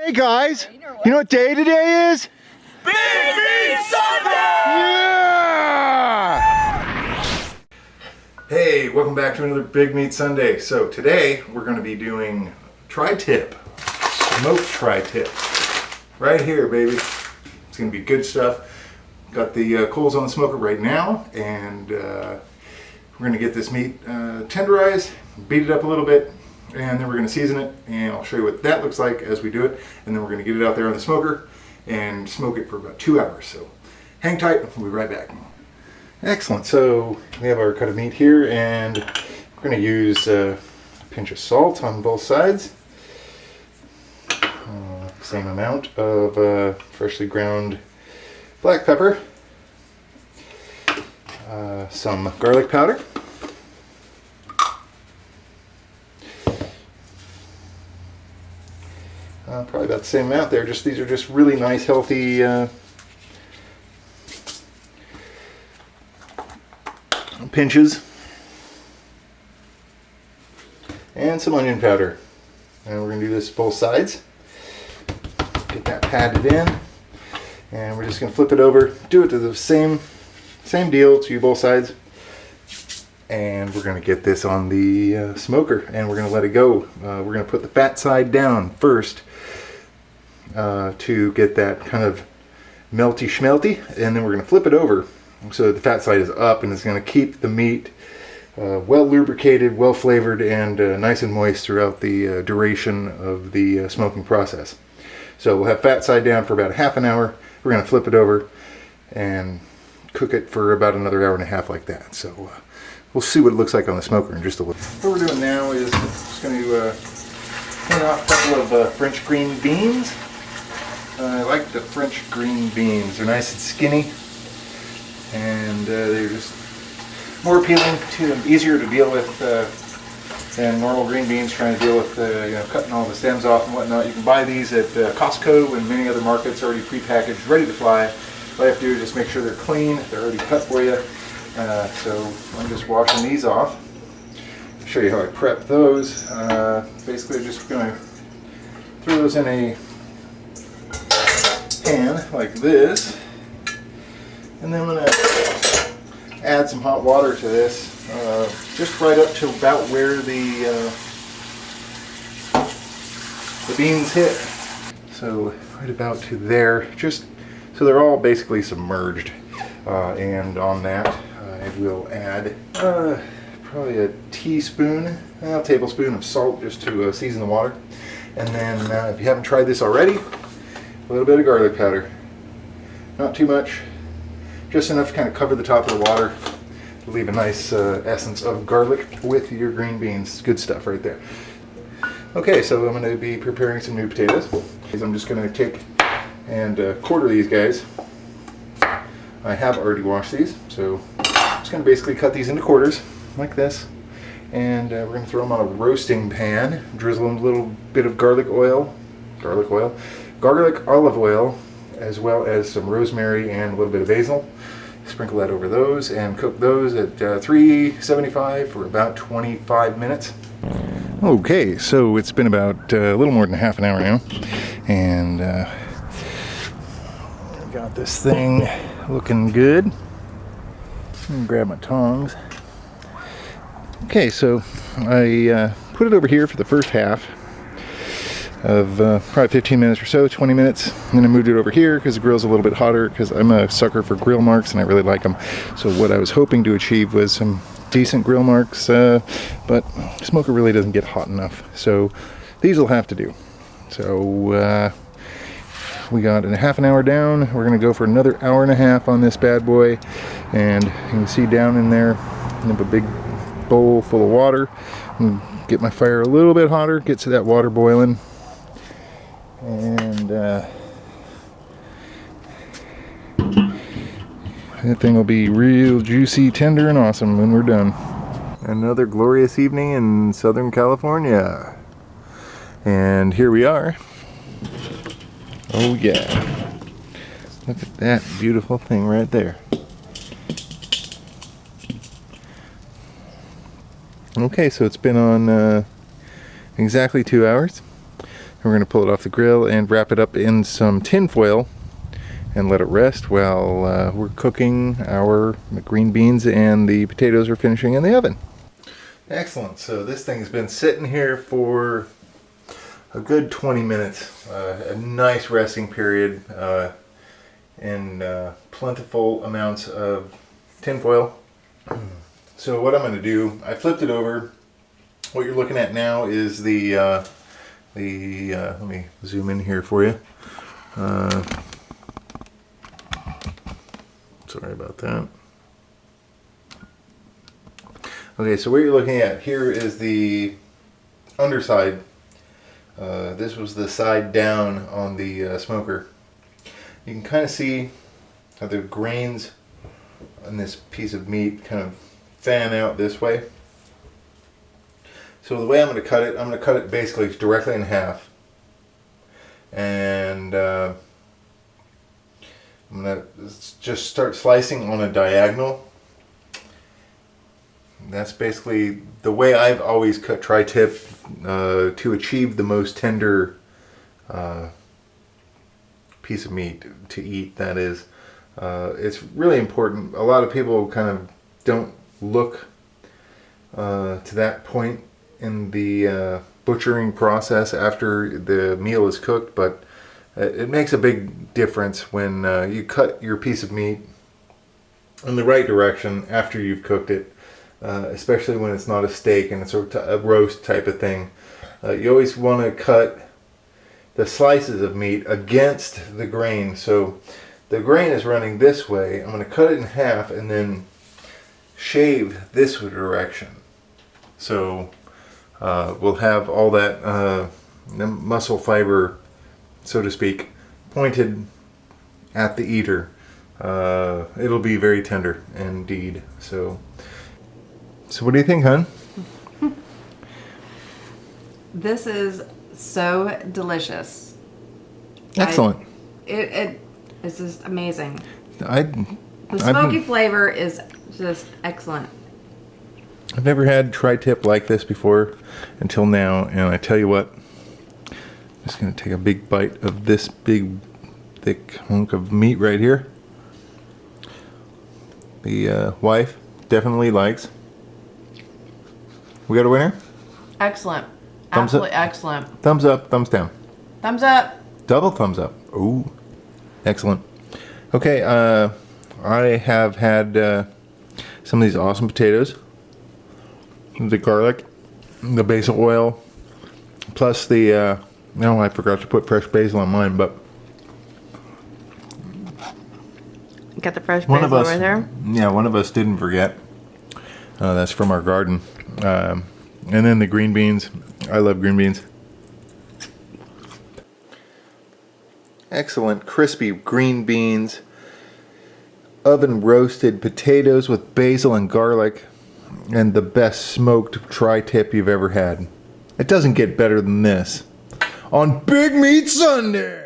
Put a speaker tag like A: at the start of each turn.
A: Hey guys, you know what day today is?
B: BigMeatSunday!
A: Yeah! Hey, welcome back to another Big Meat Sunday. So today we're going to be doing tri-tip, smoked tri-tip, right here, baby. It's going to be good stuff. Got the coals on the smoker right now, and we're going to get this meat tenderized, beat it up a little bit, and then we're going to season it, and I'll show you what that looks like as we do it, and then we're going to get it out there on the smoker and smoke it for about 2 hours. So hang tight, we'll be right back. Excellent, so we have our cut of meat here, and we're going to use a pinch of salt on both sides, same amount of freshly ground black pepper, some garlic powder, probably about the same amount there. These are just really nice, healthy pinches, and some onion powder. And we're going to do this both sides. Get that patted in, and we're just going to flip it over. Do it to the same deal to both sides. And we're going to get this on the smoker, and we're going to let it go. We're going to put the fat side down first to get that kind of melty schmelty, and then we're going to flip it over so the fat side is up, and it's going to keep the meat well lubricated, well flavored, and nice and moist throughout the duration of the smoking process. So we'll have fat side down for about half an hour. We're going to flip it over and cook it for about another hour and a half like that. So we'll see what it looks like on the smoker in just a little. What we're doing now is just going to clean off a couple of French green beans. I like the French green beans. They're nice and skinny, and they're just more appealing to them, easier to deal with than normal green beans, trying to deal with cutting all the stems off and whatnot. You can buy these at Costco and many other markets already prepackaged, ready to fly. All you have to do is just make sure they're clean, they're already cut for you. So I'm just washing these off. I'll show you how I prep those. Basically, just going to throw those in a pan like this, and then I'm going to add some hot water to this, just right up to about where the beans hit. So right about to there, just so they're all basically submerged. And on that, I will add probably a tablespoon of salt just to season the water. And then if you haven't tried this already, a little bit of garlic powder. Not too much, just enough to kind of cover the top of the water to leave a nice essence of garlic with your green beans. It's good stuff right there. Okay, so I'm going to be preparing some new potatoes. I'm just going to take and quarter these guys. I have already washed these, so I'm just going to basically cut these into quarters like this, and we're going to throw them on a roasting pan, drizzle them a little bit of garlic olive oil, as well as some rosemary and a little bit of basil. Sprinkle that over those and cook those at 375 for about 25 minutes. Okay, so it's been about a little more than half an hour now, and got this thing looking good. Let me grab my tongs. Okay, so I put it over here for the first half of probably 15 minutes or so, 20 minutes. And then I moved it over here because the grill's a little bit hotter, because I'm a sucker for grill marks and I really like them. So what I was hoping to achieve was some decent grill marks, but smoker really doesn't get hot enough. So these will have to do. So we got a half an hour down. We're going to go for another hour and a half on this bad boy. And you can see down in there, I have a big bowl full of water. And get my fire a little bit hotter, get to that water boiling. And that thing will be real juicy, tender, and awesome when we're done. Another glorious evening in Southern California. And here we are. Oh yeah. Look at that beautiful thing right there. Okay, so it's been on exactly 2 hours. We're going to pull it off the grill and wrap it up in some tin foil and let it rest while we're cooking our green beans and the potatoes are finishing in the oven. Excellent. So this thing's been sitting here for a good 20 minutes. A nice resting period and plentiful amounts of tin foil. So what I'm going to do, I flipped it over. What you're looking at now is let me zoom in here for you. Sorry about that. Okay, so what you're looking at here is the underside. This was the side down on the smoker. You can kind of see how the grains on this piece of meat kind of fan out this way. So the way I'm going to cut it basically directly in half. And I'm going to just start slicing on a diagonal. That's basically the way I've always cut tri-tip to achieve the most tender piece of meat to eat, that is. It's really important. A lot of people kind of don't look to that point in the butchering process after the meal is cooked, but it makes a big difference when you cut your piece of meat in the right direction after you've cooked it, especially when it's not a steak and it's a roast type of thing. You always want to cut the slices of meat against the grain. So the grain is running this way. I'm going to cut it in half and then shave this direction. So we'll have all that muscle fiber, so to speak, pointed at the eater. It'll be very tender indeed. So what do you think, hon?
C: This is so delicious.
A: Excellent.
C: It's just amazing.
A: The
C: smoky flavor is just excellent.
A: I've never had tri-tip like this before until now, and I tell you what, I'm just going to take a big bite of this big, thick hunk of meat right here. The wife definitely likes. We got a winner?
C: Excellent.
A: Thumbs up.
C: Absolutely excellent.
A: Thumbs up, thumbs down.
C: Thumbs up.
A: Double thumbs up. Ooh, excellent. Okay, I have had some of these awesome potatoes. The garlic, the basil oil, plus the, no, I forgot to put fresh basil on mine, but
C: Got the fresh basil over there?
A: Yeah, one of us didn't forget. That's from our garden. And then the green beans. I love green beans. Excellent crispy green beans. Oven roasted potatoes with basil and garlic. And the best smoked tri-tip you've ever had. It doesn't get better than this. On Big Meat Sunday!